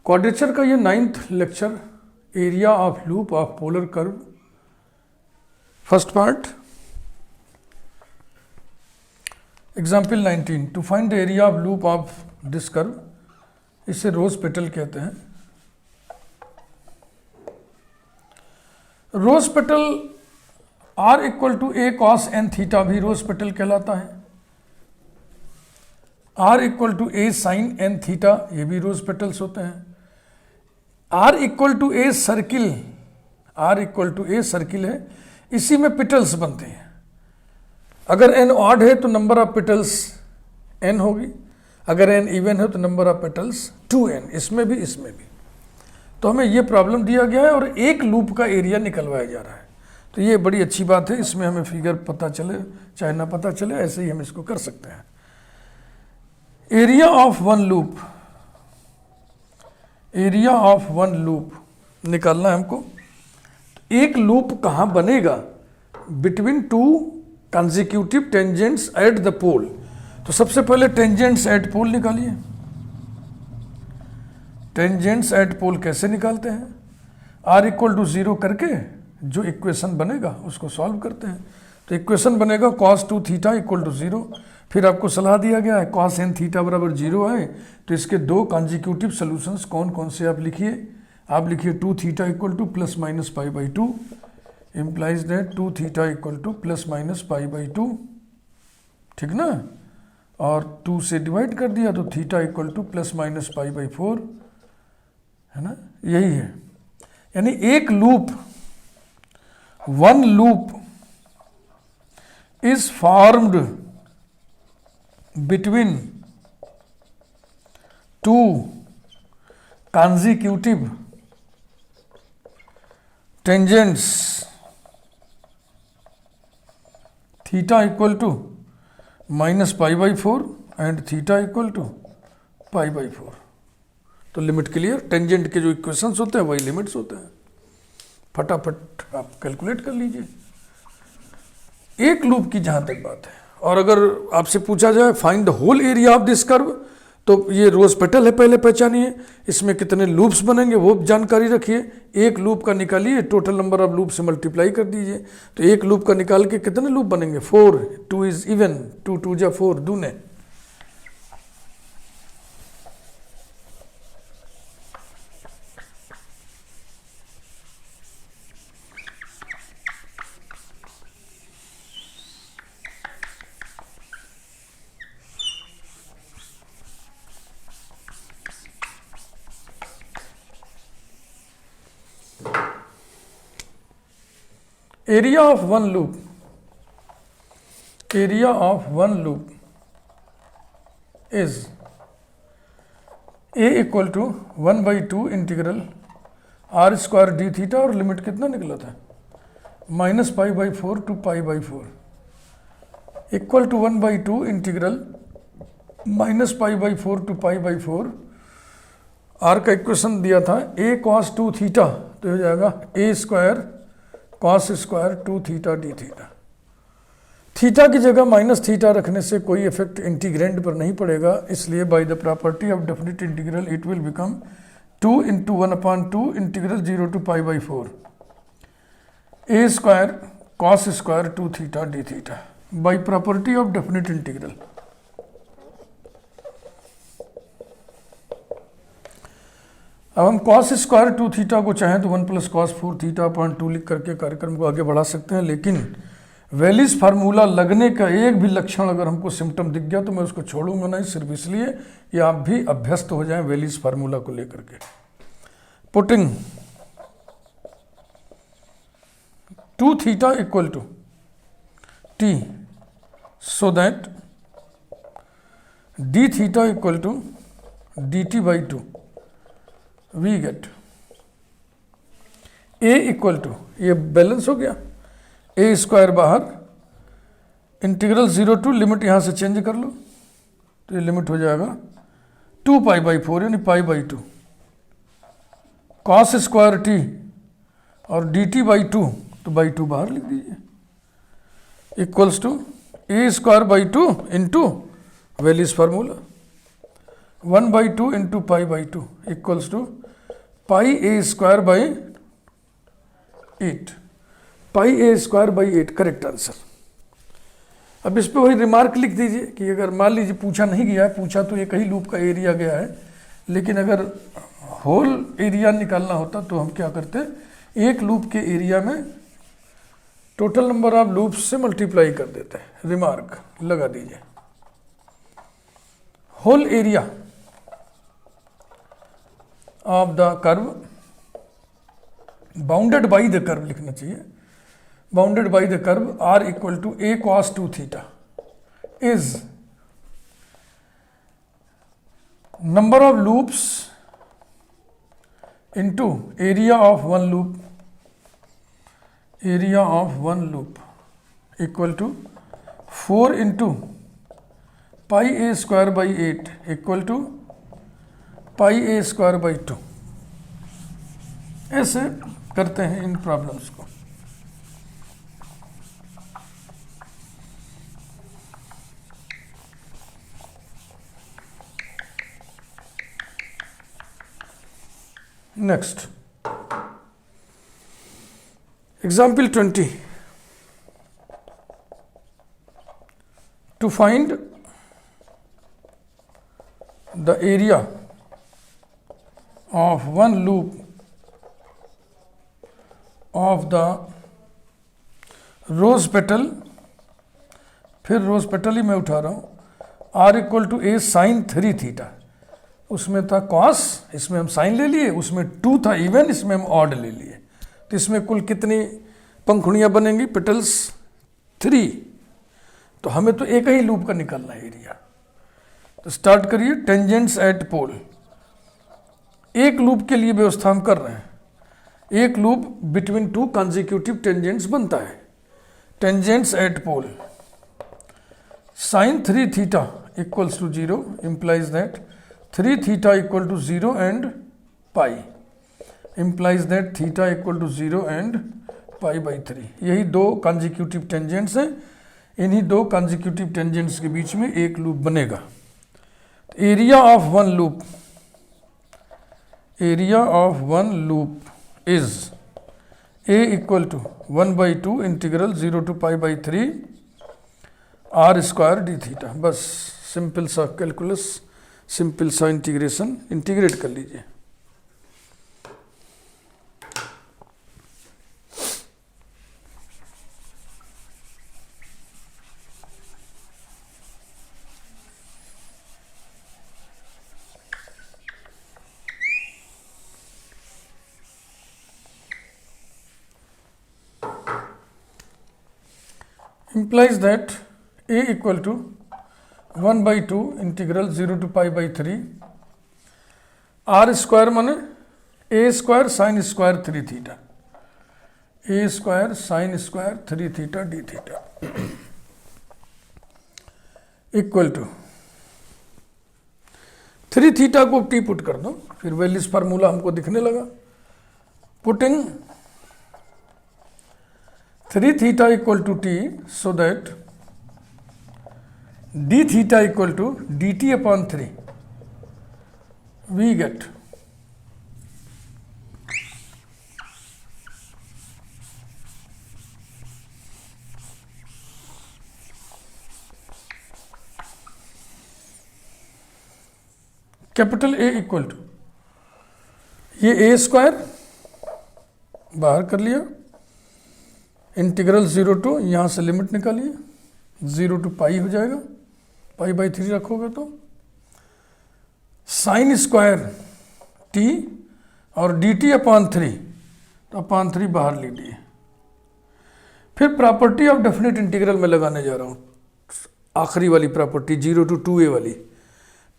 Quadrature का ये 9th lecture, area of loop of polar curve, first part. Example 19, to find the area of loop of this curve, इसे rose petal कहते हैं। Rose petal R equal to a cos n theta भी rose petal कहलाता है। R equal to a sine n theta, ये भी rose petals होते हैं। R equal to a circle, R equal to a circle है, इसी में पेटल्स बनते हैं। अगर n ऑड है तो नंबर ऑफ पेटल्स n होगी, अगर n इवन है तो नंबर ऑफ पेटल्स 2n, इसमें भी इसमें भी। तो हमें ये प्रॉब्लम दिया गया है और एक लूप का एरिया निकलवाया जा रहा है। तो ये बड़ी अच्छी बात है, इसमें हमें फिगर पता चले चाहे ना पता चले, ऐसे ही हम इसको कर सकते हैं। Area of one loop, area of one loop निकालना है हमको। एक लूप कहाँ बनेगा? Between two consecutive tangents at the pole. तो सबसे पहले टेंजेंट्स एट पोल निकालिए। टेंजेंट्स एट पोल कैसे निकालते हैं? R इक्वल टू 0 करके जो इक्वेशन बनेगा उसको सॉल्व करते हैं। तो इक्वेशन बनेगा cos 2 थीटा इक्वल टू 0। फिर आपको सलाह दिया गया है cos n थीटा बराबर 0 है, तो इसके दो कॉन्जिक्यूटिव सोल्यूशंस कौन कौन से आप लिखिए। आप लिखिए 2 theta equal two plus minus pi by 2, implies that 2 theta equal two plus minus pi by 2, ठीक ना। और 2 से डिवाइड कर दिया तो theta equal two plus minus pi by 4, है ना, यही है। यानी एक loop, one loop is formed between two consecutive tangents theta equal to minus pi by 4 and theta equal to pi by 4। तो लिमिट क्लियर, टेंजेंट के जो equations होते हैं वही लिमिट्स होते हैं। फटाफट आप कैलकुलेट कर लीजिए। एक लूप की जहां तक बात है, और अगर आपसे पूछा जाए find the whole area of this curve, तो ये रोज पेटल है, पहले पहचानिए। इसमें कितने लूप्स बनेंगे वो जानकारी रखिए। एक लूप का निकालिए, टोटल नंबर ऑफ लूप से मल्टीप्लाई कर दीजिए। तो एक लूप का निकाल के कितने लूप बनेंगे? 4, 2 इज इवन, 2 2 जा 4 दूने। Area of one loop, area of one loop is a equal to 1/2 integral r square d theta, और लिमिट कितना निकला था? Minus pi by 4 to pi by 4 equal to 1/2 integral minus pi by 4 to pi by 4। r का equation दिया था a cos 2 theta, तो हो जाएगा a square cos square 2 theta d theta. Theta की जगह माइनस थीटा रखने से कोई इफेक्ट इंटीग्रेंड पर नहीं पड़ेगा, इसलिए by the property of definite integral it will become 2 into 1/2 integral 0 to pi by 4 a square cos square 2 theta d theta by property of definite integral. अब हम cos स्क्वायर 2 थीटा को चाहें तो 1 plus cos 4 theta upon 2 लिख करके कार्यक्रम को आगे बढ़ा सकते हैं, लेकिन वेलिस फार्मूला लगने का एक भी लक्षण अगर हमको सिम्टम दिख गया तो मैं उसको छोड़ूंगा नहीं, सिर्फ इसलिए कि आप भी अभ्यस्त हो जाएं वेलिस फार्मूला को लेकर के। Putting 2 theta equal to t so that d theta equal to dt by 2 we get a equal to, ये बैलेंस हो गया, a स्क्वायर बाहर, इंटीग्रल 0 टू लिमिट यहां से चेंज कर लो तो ये लिमिट हो जाएगा 2 पाई बाई 4 यानी pi by 2, cos square t और dt बाई 2, तो बाई 2 बाहर लिख दीजिए, equals to a square by 2 into Wallis formula. 1/2 into pi by two equals to pi a square by 8, pi a square by 8 correct answer. अब इस पे वही remark लिख दीजिए कि अगर मान लीजिए पूछा नहीं गया है, पूछा तो एक ही लूप का एरिया गया है, लेकिन अगर होल एरिया निकालना होता तो हम क्या करते, एक लूप के एरिया में टोटल नंबर ऑफ लूप्स से मल्टीप्लाई कर देते हैं। रिमार्क लगा दीजिए। Whole area of the curve bounded by the curve लिखना चाहिए, bounded by the curve r equal to a cos 2 theta is number of loops into area of one loop, area of one loop equal to 4 into pi a square by 8 equal to pi a square by 2। ऐसे करते हैं इन problems को। Next example 20, to find the area of one loop of the rose petal, फिर rose petal ही मैं उठा रहा हूँ, r equal to a sine 3 theta. उसमें था कॉस, इसमें हम साइन ले लिए, उसमें 2 था इवन, इसमें हम ऑड ले लिए। तो इसमें कुल कितनी पंखुड़ियाँ बनेंगी, पेटल्स 3। तो हमें तो एक ही लूप का निकालना है एरिया। तो स्टार्ट करिए। टेंजेंट्स एट पोल, एक लूप के लिए व्यवस्था हम कर रहे हैं। एक लूप बिटवीन 2 कंसेक्यूटिव टेंजेंट्स बनता है। Tangents at pole sine 3 theta equals to 0 implies that 3 theta equal to 0 and pi implies that theta equal to 0 and pi by 3। यही दो कंसेक्यूटिव टेंजेंट्स हैं। इन्हीं दो कंसेक्यूटिव टेंजेंट्स के बीच में एक लूप बनेगा। Area of one loop, area of one loop is a equal to 1/2 integral 0 to pi by 3 r square d theta. बस सिंपल सा कैलकुलस, सिंपल सा इंटीग्रेशन, इंटीग्रेट कर लीजिए। implies that a equal to 1/2 integral 0 to pi by 3 r square माने a square sine square 3 theta, a square sine square 3 theta d theta equal to 3 theta को T put कर दो, फिर वेलिस formula हमको दिखने लगा। Putting 3 theta equal to t so that d theta equal to dt upon 3 we get capital A equal to ये a square बाहर कर लिया, इंटीग्रल 0 to यहाँ से लिमिट निकालिए 0 to पाई हो जाएगा, पाई बाई 3 रखोगे तो साइन स्क्वायर टी और डी टी अपॉन 3, तो अपॉन 3 बाहर ले लिए। फिर प्रॉपर्टी ऑफ डेफिनेट इंटीग्रल में लगाने जा रहा हूँ, आखिरी वाली प्रॉपर्टी 0 to 2a वाली।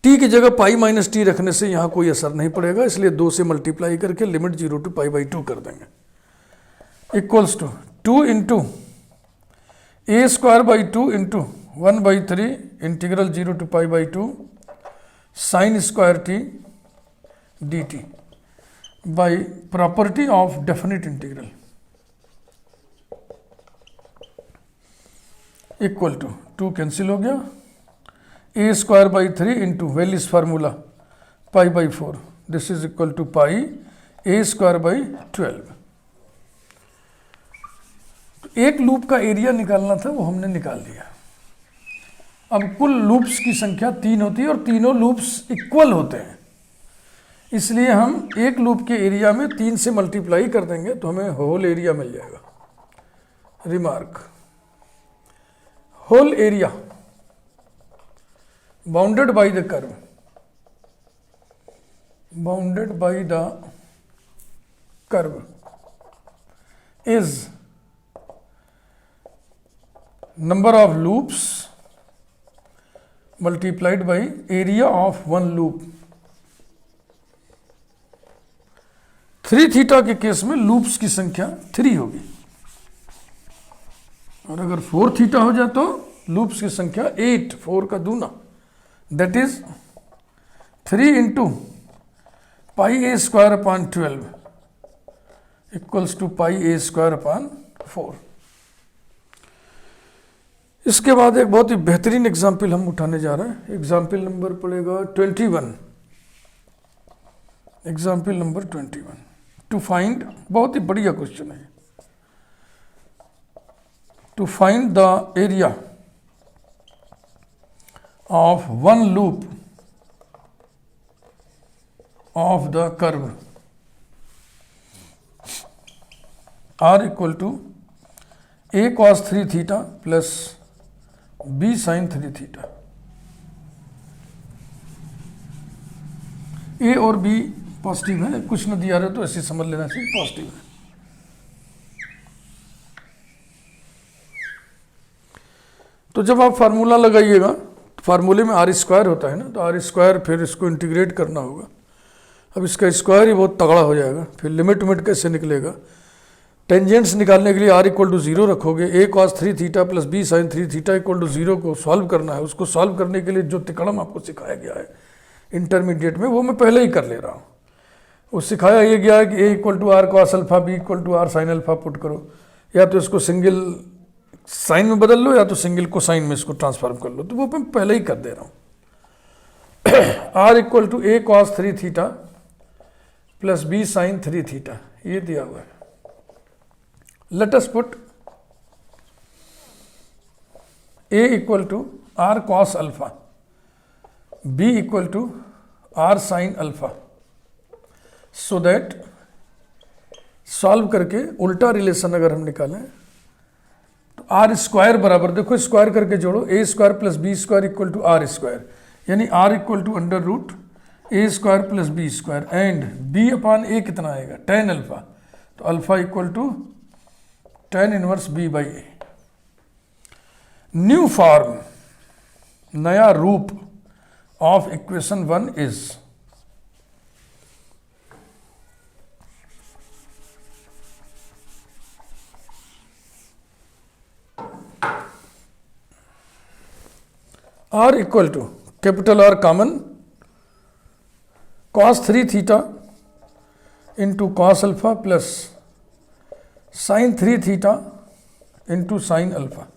टी की जगह पाई माइनस टी रखने से यहाँ कोई असर नहीं पड़ेगा, इसलिए 2 से मल्टीप्लाई करके लिमिट 0 to पाई बाई 2 कर देंगे। Equals to 2 into a square by 2 into 1/3 integral 0 to pi by 2 sine square t d t by property of definite integral equal to 2 cancel हो गया, a square by 3 into Wallis formula pi by 4, this is equal to pi a square by 12। एक loop का area निकालना था, वो हमने निकाल लिया। अब कुल लूप्स की संख्या 3 होती है और तीनों लूप्स इक्वल होते हैं, इसलिए हम एक लूप के एरिया में 3 से मल्टीप्लाई कर देंगे तो हमें होल एरिया मिल जाएगा। Remark, whole area bounded by the curve, bounded by the curve is number of loops multiplied by area of one loop। 3 theta के केस में लूप्स की संख्या 3 होगी, और अगर 4 थीटा हो जाए तो लूप्स की संख्या 8, 4 का दूना, that is 3 into pi a square upon 12 equals to pi a square upon 4। इसके बाद एक बहुत ही बेहतरीन एग्जाम्पल हम उठाने जा रहे हैं। एग्जाम्पल नंबर पड़ेगा 21। एग्जाम्पल नंबर 21 टू फाइंड, बहुत ही बढ़िया क्वेश्चन है, to find the area of one loop of the curve r equal to a cos 3 theta plus b sine 3 theta. A और बी पॉजिटिव है, कुछ न दिया रहे तो ऐसे समझ लेना चाहिए पॉजिटिव है। तो जब आप फार्मूला लगाइएगा तो फार्मूले में आर स्क्वायर होता है ना, तो आर स्क्वायर फिर इसको इंटीग्रेट करना होगा। अब इसका स्क्वायर ही बहुत तगड़ा हो जाएगा, फिर लिमिट विमिट कैसे निकलेगा। टेंजेंट्स निकालने के लिए r इक्वल टू 0 रखोगे, a cos 3 theta plus b sine 3 theta equal to 0 को सॉल्व करना है। उसको सॉल्व करने के लिए जो तिकड़म आपको सिखाया गया है इंटरमीडिएट में, वो मैं पहले ही कर ले रहा हूँ। वो सिखाया ये गया है कि a equal to r cos alpha, b equal to r sine alpha put करो, या तो इसको सिंगल साइन में बदल लो या तो सिंगल को साइन में इसको ट्रांसफॉर्म कर लो, तो वो मैं पहले ही कर दे रहा हूँ। r equal to a cos 3 theta plus b sine 3 theta, ये दिया हुआ है। Let us put a equal to r cos alpha, b equal to r sin alpha, so that solve करके उल्टा रिलेशन अगर हम निकालें तो आर स्क्वायर बराबर, देखो स्क्वायर करके जोड़ो, a square plus b square equal to r square, यानी r equal to under root a square plus b square, and b upon a कितना आएगा, tan अल्फा, तो alpha equal to tan inverse b by a. New form, नया रूप of equation 1 is r equal to capital R common cos 3 theta into cos alpha plus sine 3 theta into sine alpha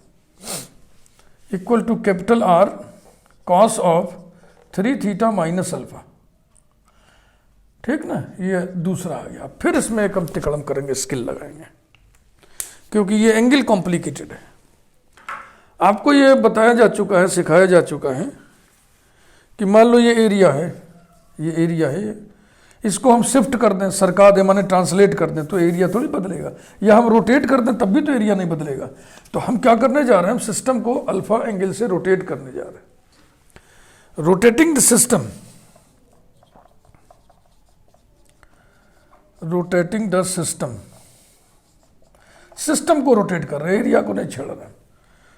equal to capital R cos of 3 theta minus alpha. ठीक ना, ये दूसरा आ गया। फिर इसमें एक हम तिकड़म करेंगे, स्किल लगाएंगे, क्योंकि ये एंगल कॉम्प्लिकेटेड है। आपको ये बताया जा चुका है, सिखाया जा चुका है कि मान लो ये एरिया है, ये एरिया है, इसको हम शिफ्ट कर दें, सरका दें, माने ट्रांसलेट कर दें, तो एरिया थोड़ी बदलेगा, या हम रोटेट कर दें तब भी तो एरिया नहीं बदलेगा। तो हम क्या करने जा रहे हैं, हम सिस्टम को अल्फा एंगल से रोटेट करने जा रहे हैं। Rotating the system, rotating the system, system को रोटेट कर रहे हैं, एरिया को नहीं छेड़ रहे हैं।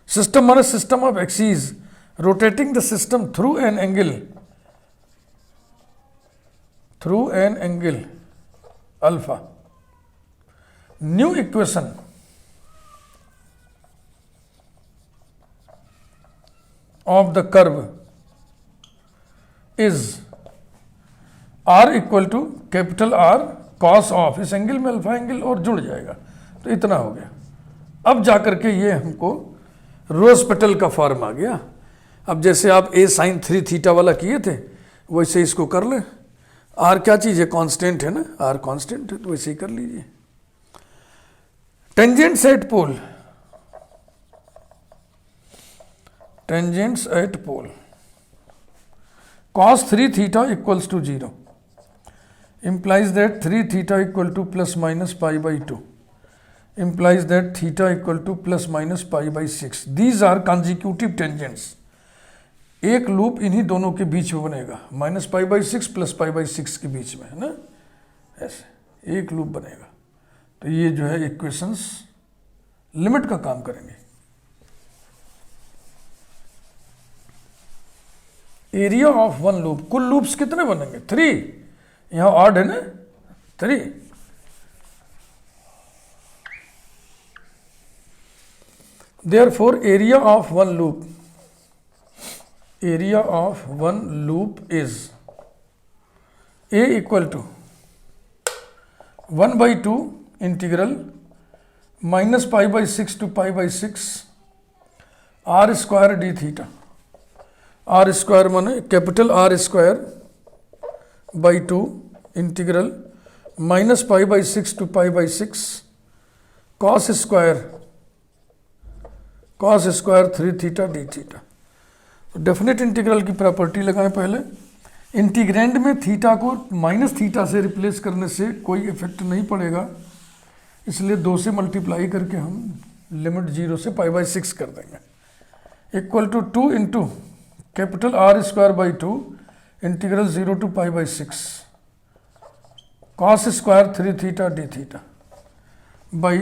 सिस्टम माने system of axes, rotating the system through an angle, through an angle alpha. New equation of the curve is r equal to capital R cos of, इस एंगल में अल्फा एंगल और जुड़ जाएगा, तो इतना हो गया। अब जाकर के ये हमको रोज-पेटल का फॉर्म आ गया। अब जैसे आप a sin 3 थीटा वाला किए थे, वैसे इसको कर लें, आर क्या चीज़ है, कांस्टेंट है ना, आर कांस्टेंट है, तो वैसे ही कर लीजिए। Tangents at pole, tangents at pole, cos 3 theta equals to 0 implies that 3 theta equal to plus minus pi by 2 implies that theta equal to plus minus pi by 6. These are consecutive tangents. एक loop इन्हीं दोनों के बीच में बनेगा, minus pi by 6 plus pi by 6 के बीच में, है ना, ऐसे एक लूप बनेगा। तो ये जो है इक्वेशंस लिमिट का काम करेंगे। एरिया ऑफ वन लूप, कुल लूप्स कितने बनेंगे, 3, यहां ऑड है ना 3, therefore area of one loop, area of one loop is a equal to 1/2 integral minus pi by 6 to pi by 6 r square d theta. R square माने capital r square by 2 integral minus pi by 6 to pi by 6 cos square 3 theta d theta. Definite integral की property लगाएं पहले। Integrand में theta को minus theta से replace करने से कोई इफेक्ट नहीं पड़ेगा, इसलिए 2 से मल्टीप्लाई करके हम लिमिट 0 से पाई बाई 6 कर देंगे। Equal to 2 into capital r square by 2 integral 0 to pi by 6 cos square 3 theta d theta by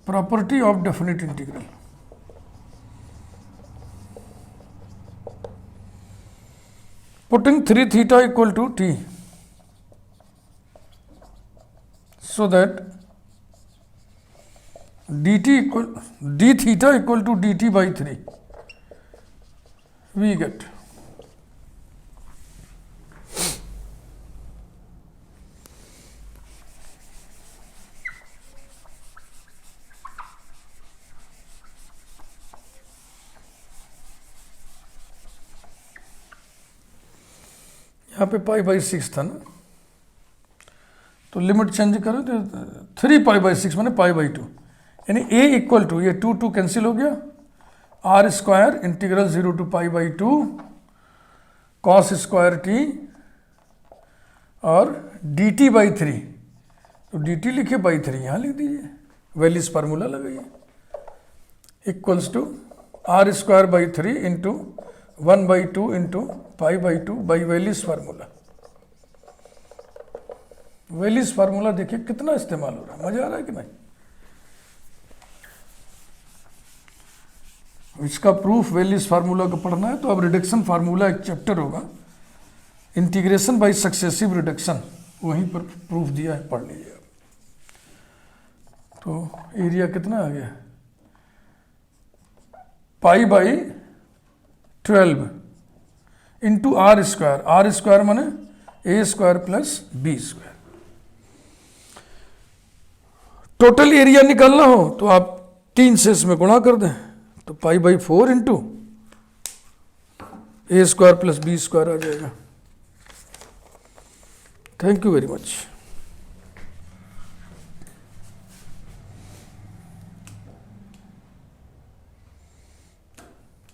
property of definite integral. Putting 3 theta equal to t, so that d theta equal to dt by 3, we get यहाँ पे पाई by 6 था ना, तो limit change करो तो 3 पाई by 6 मैंने पाई by 2, यानी a equal to ये 2 कैंसिल हो गया, r square integral 0 to pi by 2 cos square t और डी टी बाई 3, तो डी टी लिखे बाई 3 यहाँ लिख दीजिए, वैल्यूज फार्मूला लगाइए, equals to r square by 3 into 1/2 into pi by 2 by values formula. Values formula देखिए कितना इस्तेमाल हो रहा है, मजा आ रहा है कि नहीं। इसका प्रूफ वैल्यूज फार्मूला का पढ़ना है तो अब रिडक्शन फार्मूला एक चैप्टर होगा, इंटीग्रेशन बाई सक्सेसिव रिडक्शन, वहीं पर प्रूफ दिया है, पढ़ लीजिए। तो एरिया कितना आ गया, pi by 12 into r square माने a square plus b square. Total area निकालना हो तो आप 3 से इसमें गुणा कर दें, तो pi by 4 into a square plus b square आ जाएगा। Thank you very much.